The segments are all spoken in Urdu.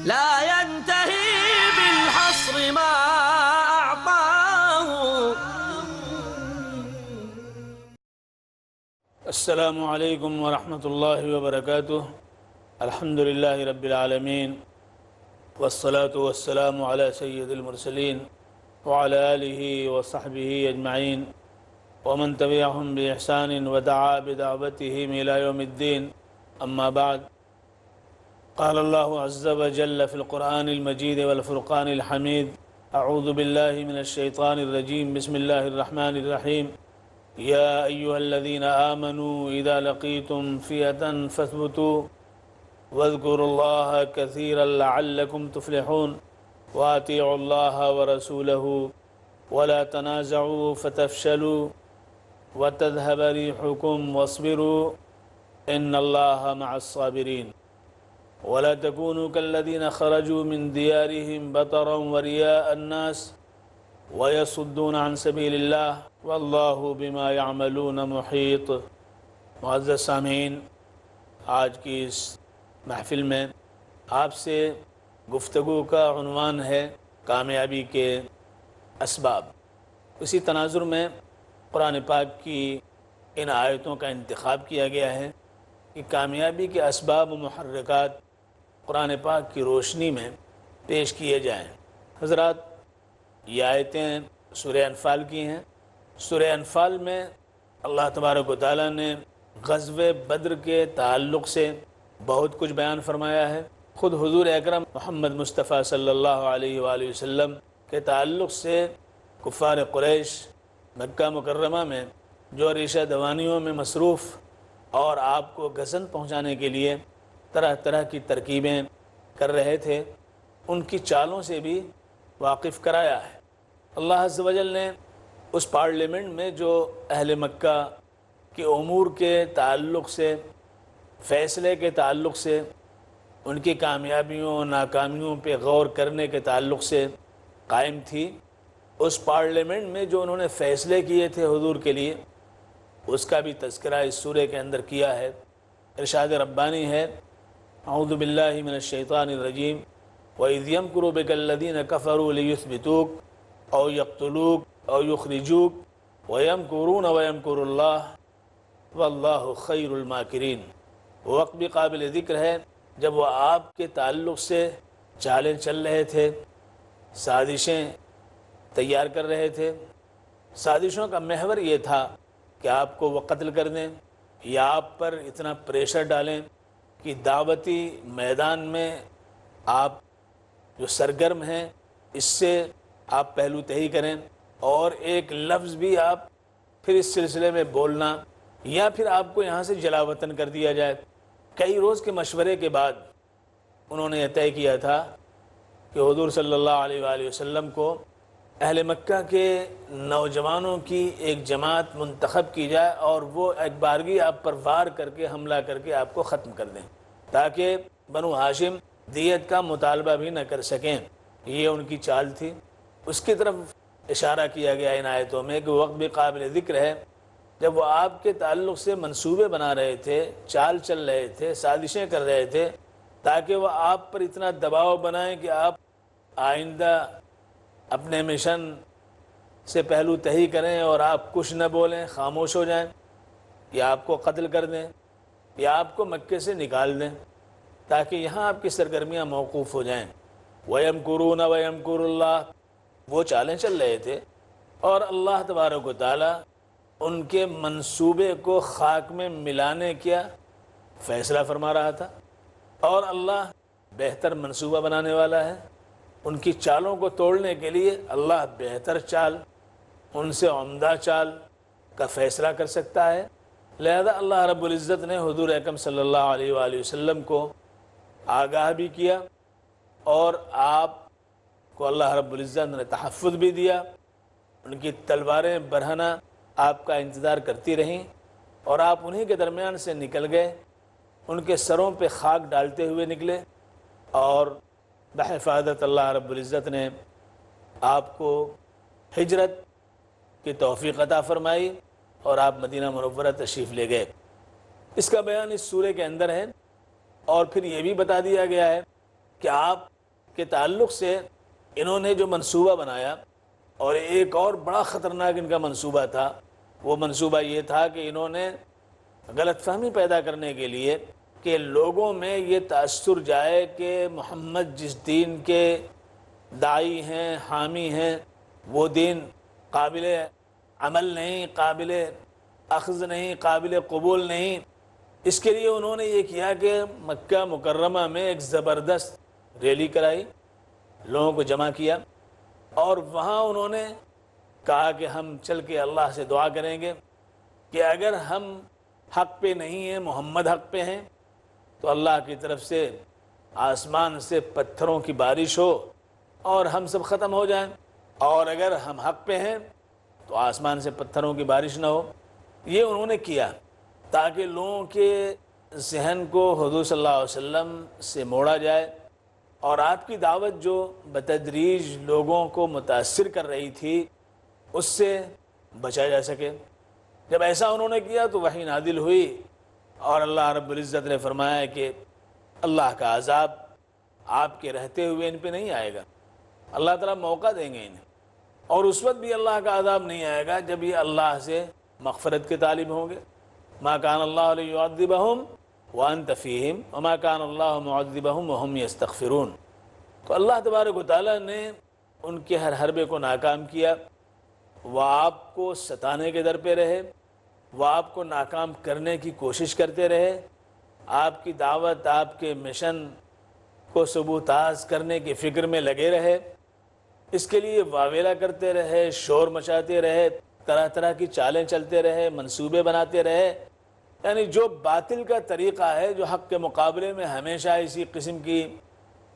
لا ينتهي بالحصر ما أعطاه. السلام علیکم ورحمۃ اللہ وبرکاتہ. الحمد للہ رب العالمین والصلاة والسلام علی سید المرسلین وعلى آلہ وصحبہ اجمعین ومن تبعهم بإحسان ودعا بدعوتهم إلى يوم الدين. اما بعد، قال الله عز وجل في القرآن المجيد والفرقان الحميد: اعوذ بالله من الشيطان الرجيم، بسم الله الرحمن الرحيم. يا أيها الذين آمنوا إذا لقيتم فئة فاثبتوا واذكروا الله كثيرا لعلكم تفلحون وأطيعوا الله ورسوله ولا تنازعوا فتفشلوا وتذهب ريحكم واصبروا إن الله مع الصابرين ولا تكونوا كالذين خرجوا من ديارهم بطرا ورياء الناس ويصدون عن سبيل الله والله بما يعملون محيط. معزز سامعین، آج کی اس محفل میں آپ سے گفتگو کا عنوان ہے کامیابی کے اسباب. اسی تناظر میں قرآن پاک کی ان آیتوں کا انتخاب کیا گیا ہے کہ کامیابی کے اسباب و محرکات قرآن پاک کی روشنی میں پیش کیے جائیں. حضرات، یہ آیتیں سورہ انفال کی ہیں. سورہ انفال میں اللہ تبارک و تعالیٰ نے غزوہ بدر کے تعلق سے بہت کچھ بیان فرمایا ہے. خود حضور اکرم محمد مصطفیٰ صلی اللہ علیہ وآلہ وسلم کے تعلق سے کفار قریش مکہ مکرمہ میں جو ریشہ دوانیوں میں مصروف اور آپ کو گزن پہنچانے کے لیے طرح طرح کی ترکیبیں کر رہے تھے، ان کی چالوں سے بھی واقف کرایا ہے. اللہ عز و جل نے اس پارلیمنٹ میں جو اہل مکہ کے امور کے تعلق سے، فیصلے کے تعلق سے، ان کی کامیابیوں و ناکامیوں پہ غور کرنے کے تعلق سے قائم تھی، اس پارلیمنٹ میں جو انہوں نے فیصلے کیے تھے حضور کے لیے، اس کا بھی تذکرہ اس سورہ کے اندر کیا ہے. ارشاد ربانی ہے: اعوذ باللہ من الشیطان الرجیم وَإِذْ يَمْكُرُ بِكَ الَّذِينَ كَفَرُوا لِيُثْبِتُوكَ أَوْ يَقْتُلُوكَ أَوْ يُخْرِجُوكَ وَيَمْكُرُونَ وَيَمْكُرُ اللَّهُ وَاللَّهُ خَيْرُ الْمَاكِرِينَ. وہ وقت بھی قابل ذکر ہے جب وہ آپ کے تعلق سے چالیں چل رہے تھے، سازشیں تیار کر رہے تھے. سازشوں کا محور یہ تھا کہ آپ کو وہ قتل کر دیں یا آپ پر اتنا پریشر ڈالیں کہ دعوتی میدان میں آپ جو سرگرم ہیں اس سے آپ پہلو تہی کریں، اور ایک لفظ بھی آپ پھر اس سلسلے میں بولنا، یا پھر آپ کو یہاں سے جلا وطن کر دیا جائے. کئی روز کے مشورے کے بعد انہوں نے یہ طے کیا تھا کہ حضور صلی اللہ علیہ وآلہ وسلم کو اہل مکہ کے نوجوانوں کی ایک جماعت منتخب کی جائے اور وہ ایک بارگی آپ پر وار کر کے، حملہ کر کے آپ کو ختم کر دیں، تاکہ بنو ہاشم دیت کا مطالبہ بھی نہ کر سکیں. یہ ان کی چال تھی. اس کی طرف اشارہ کیا گیا ان آیتوں میں کہ وقت بھی قابل ذکر ہے جب وہ آپ کے تعلق سے منصوبے بنا رہے تھے، چال چل رہے تھے، سازشیں کر رہے تھے، تاکہ وہ آپ پر اتنا دباؤ بنائیں کہ آپ آئندہ اپنے مشن سے پہلو تہی کریں اور آپ کچھ نہ بولیں، خاموش ہو جائیں، یا آپ کو قتل کر دیں، یا آپ کو مکے سے نکال دیں، تاکہ یہاں آپ کی سرگرمیاں موقوف ہو جائیں. وَيَمْكُرُونَ وَيَمْكُرُ اللَّهُ، وہ چالیں چل رہے تھے اور اللہ تبارک و تعالی ان کے منصوبے کو خاک میں ملانے کا فیصلہ فرما رہا تھا. اور اللہ بہتر منصوبہ بنانے والا ہے. ان کی چالوں کو توڑنے کے لیے اللہ بہتر چال، ان سے عمدہ چال کا فیصلہ کر سکتا ہے. لہذا اللہ رب العزت نے حضور اکرم صلی اللہ علیہ وآلہ وسلم کو آگاہ بھی کیا، اور آپ کو اللہ رب العزت نے تحفظ بھی دیا. ان کی تلواریں برہنہ آپ کا انتظار کرتی رہیں اور آپ انہی کے درمیان سے نکل گئے. ان کے سروں پہ خاک ڈالتے ہوئے نکلے، اور بحفاظت اللہ رب العزت نے آپ کو ہجرت کی توفیق عطا فرمائی اور آپ مدینہ منورہ تشریف لے گئے. اس کا بیان اس سورہ کے اندر ہے. اور پھر یہ بھی بتا دیا گیا ہے کہ آپ کے تعلق سے انہوں نے جو منصوبہ بنایا، اور ایک اور بڑا خطرناک ان کا منصوبہ تھا، وہ منصوبہ یہ تھا کہ انہوں نے غلط فہمی پیدا کرنے کے لیے کہ لوگوں میں یہ تأثر جائے کہ محمد جس دین کے داعی ہیں، حامی ہیں، وہ دین قابل عمل نہیں، قابل اخذ نہیں، قابل قبول نہیں۔ اس کے لیے انہوں نے یہ کیا کہ مکہ مکرمہ میں ایک زبردست ریلی کرائی، لوگوں کو جمع کیا، اور وہاں انہوں نے کہا کہ ہم چل کے اللہ سے دعا کریں گے کہ اگر ہم حق پہ نہیں ہیں، محمد حق پہ ہیں، تو اللہ کی طرف سے آسمان سے پتھروں کی بارش ہو اور ہم سب ختم ہو جائیں، اور اگر ہم حق پہ ہیں تو آسمان سے پتھروں کی بارش نہ ہو۔ یہ انہوں نے کیا تاکہ لوگوں کے ذہن کو حضور صلی اللہ علیہ وسلم سے موڑا جائے، اور آپ کی دعوت جو بتدریج لوگوں کو متاثر کر رہی تھی اس سے بچا جا سکے۔ جب ایسا انہوں نے کیا تو وحی نازل ہوئی، اور اللہ رب العزت نے فرمایا کہ اللہ کا عذاب آپ کے رہتے ہوئے ان پہ نہیں آئے گا، اللہ تعالیٰ موقع دیں گے انہیں، اور اس وقت بھی اللہ کا عذاب نہیں آئے گا جب یہ اللہ سے مغفرت کے طالب ہوں گے۔ ما کان اللہ لیعذبہم وانت فیہم وما کان اللہ معذبہم وہم یستغفرون۔ تو اللہ تبارک و تعالیٰ نے ان کے ہر حربے کو ناکام کیا، وہ آپ کو ستانے کے در پہ رہے، وہ آپ کو ناکام کرنے کی کوشش کرتے رہے، آپ کی دعوت، آپ کے مشن کو سبوتاز کرنے کی فکر میں لگے رہے، اس کے لیے واویلا کرتے رہے، شور مچاتے رہے، طرح طرح کی چالیں چلتے رہے، منصوبے بناتے رہے۔ یعنی جو باطل کا طریقہ ہے، جو حق کے مقابلے میں ہمیشہ اسی قسم کی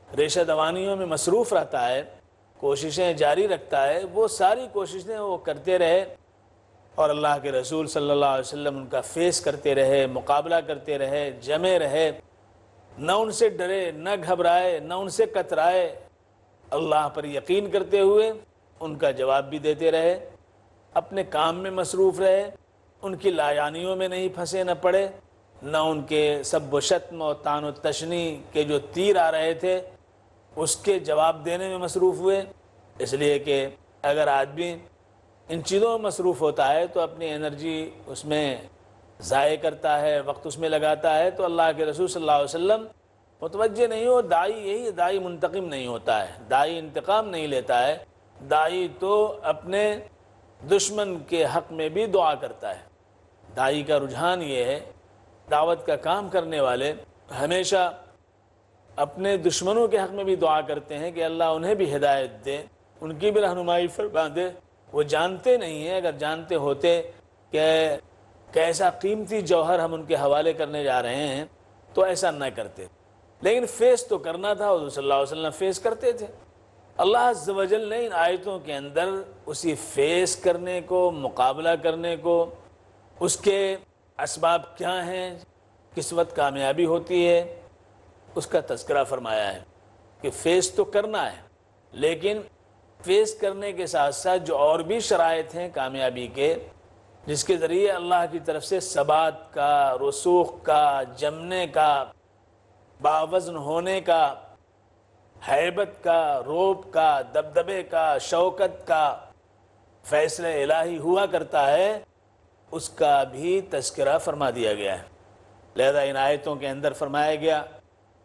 ریشہ دوانیوں میں مصروف رہتا ہے، کوششیں جاری رکھتا ہے، وہ ساری کوششیں وہ کرتے رہے، اور اللہ کے رسول صلی اللہ علیہ وسلم ان کا فیس کرتے رہے، مقابلہ کرتے رہے، جمے رہے، نہ ان سے ڈرے، نہ گھبرائے، نہ ان سے کترائے، اللہ پر یقین کرتے ہوئے ان کا جواب بھی دیتے رہے، اپنے کام میں مصروف رہے، ان کی لایعنیوں میں نہیں پھنسے نہ پڑے، نہ ان کے سب و شتم و طعن و تشنی کے جو تیر آ رہے تھے اس کے جواب دینے میں مصروف ہوئے۔ اس لیے کہ اگر آدمی ان چیزوں میں مصروف ہوتا ہے تو اپنی انرجی اس میں ضائع کرتا ہے، وقت اس میں لگاتا ہے، تو اللہ کے رسول صلی اللہ علیہ وسلم متوجہ نہیں ہو۔ داعی یہی ہے، داعی منتقم نہیں ہوتا ہے، داعی انتقام نہیں لیتا ہے، داعی تو اپنے دشمن کے حق میں بھی دعا کرتا ہے۔ داعی کا رجحان یہ ہے، دعوت کا کام کرنے والے ہمیشہ اپنے دشمنوں کے حق میں بھی دعا کرتے ہیں کہ اللہ انہیں بھی ہدایت دے، ان کی بھی رہنمائی فرما دے۔ وہ جانتے نہیں ہیں، اگر جانتے ہوتے کہ کیسا قیمتی جوہر ہم ان کے حوالے کرنے جا رہے ہیں تو ایسا نہ کرتے، لیکن فیس تو کرنا تھا، حضور صلی اللہ علیہ وسلم فیس کرتے تھے۔ اللہ عز و جل نے ان آیتوں کے اندر اسی فیس کرنے کو، مقابلہ کرنے کو، اس کے اسباب کیا ہیں، کس وقت کامیابی ہوتی ہے، اس کا تذکرہ فرمایا ہے کہ فیس تو کرنا ہے، لیکن فیس کرنے کے ساتھ ساتھ جو اور بھی شرائط ہیں کامیابی کے، جس کے ذریعے اللہ کی طرف سے ثبات کا، رسوخ کا، جمنے کا، باوزن ہونے کا، ہیبت کا، روب کا، دبدبے کا، شوکت کا فیصلہ الہی ہوا کرتا ہے، اس کا بھی تذکرہ فرما دیا گیا ہے۔ لہذا ان آیتوں کے اندر فرمایا گیا،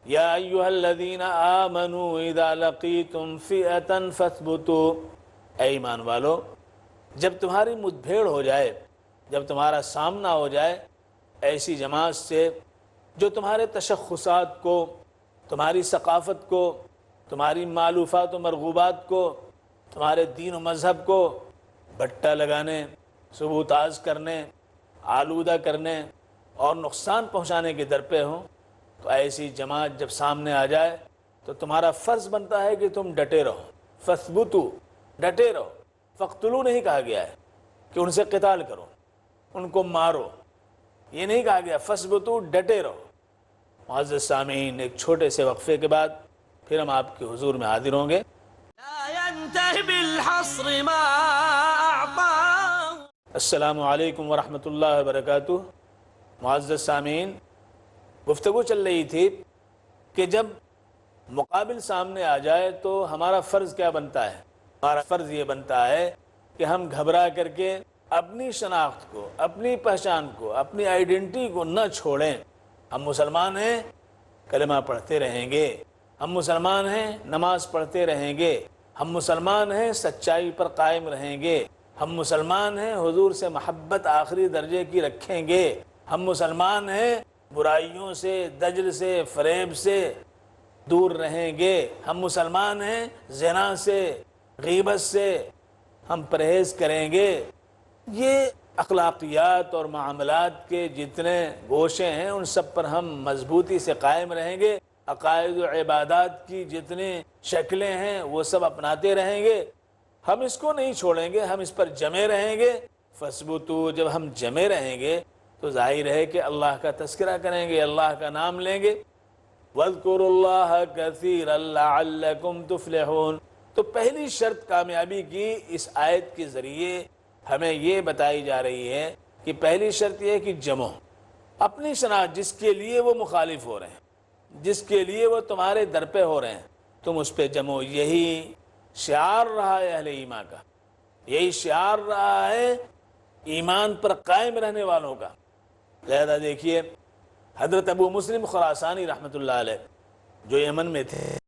یا ایھا الذین آمنوا اذا لقیتم فئۃ فاثبتوا، اے ایمان والو جب تمہاری مدبھیڑ ہو جائے، جب تمہارا سامنا ہو جائے ایسی جماعت سے جو تمہارے تشخصات کو، تمہاری ثقافت کو، تمہاری معلوفات و مرغوبات کو، تمہارے دین و مذہب کو بٹا لگانے، سبوتاز کرنے، آلودہ کرنے اور نقصان پہنچانے کے در پہ ہوں، تو ایسی جماعت جب سامنے آ جائے تو تمہارا فرض بنتا ہے کہ تم ڈٹے رہو، فثبتوا، ڈٹے رہو۔ فقتلوا نہیں کہا گیا ہے کہ ان سے قتال کرو، ان کو مارو، یہ نہیں کہا گیا، فثبتوا، ڈٹے رہو۔ معزز سامعین، ایک چھوٹے سے وقفے کے بعد پھر ہم آپ کے حضور میں حاضر ہوں گے۔ لا ينتهي بالحصر ما أعطاه۔ السلام علیکم ورحمۃ اللہ وبرکاتہ۔ معزز سامعین، گفتگو چل رہی تھی کہ جب مقابل سامنے آ جائے تو ہمارا فرض کیا بنتا ہے؟ ہمارا فرض یہ بنتا ہے کہ ہم گھبرا کر کے اپنی شناخت کو، اپنی پہچان کو، اپنی آئیڈینٹی کو نہ چھوڑیں۔ ہم مسلمان ہیں، کلمہ پڑھتے رہیں گے، ہم مسلمان ہیں، نماز پڑھتے رہیں گے، ہم مسلمان ہیں، سچائی پر قائم رہیں گے، ہم مسلمان ہیں، حضور سے محبت آخری درجے کی رکھیں گے، ہم مسلمان ہیں، برائیوں سے، دجل سے، فریب سے دور رہیں گے، ہم مسلمان ہیں، زنا سے، غیبت سے ہم پرہیز کریں گے۔ یہ اخلاقیات اور معاملات کے جتنے گوشے ہیں ان سب پر ہم مضبوطی سے قائم رہیں گے۔ عقائد و عبادات کی جتنی شکلیں ہیں وہ سب اپناتے رہیں گے، ہم اس کو نہیں چھوڑیں گے، ہم اس پر جمے رہیں گے۔ فَاثْبُتُوا، جب ہم جمے رہیں گے تو ظاہر ہے کہ اللہ کا تذکرہ کریں گے، اللہ کا نام لیں گے۔ وَاذْكُرُوا اللَّهَ كَثِيرًا لَعَلَّكُمْ تُفْلِحُونَ۔ تو پہلی شرط کامیابی کی اس آیت کے ذریعے ہمیں یہ بتائی جا رہی ہے کہ پہلی شرط یہ ہے کہ جمو، اپنی شناخت جس کے لیے وہ مخالف ہو رہے ہیں، جس کے لیے وہ تمہارے در پہ ہو رہے ہیں، تم اس پہ جمو۔ یہی شعار رہا ہے اہل ایمان کا، یہی شعار رہا ہے ایمان پر قائم رہنے والوں کا۔ لہذا دیکھیے حضرت ابو مسلم خراسانی رحمۃ اللہ علیہ جو یمن میں تھے،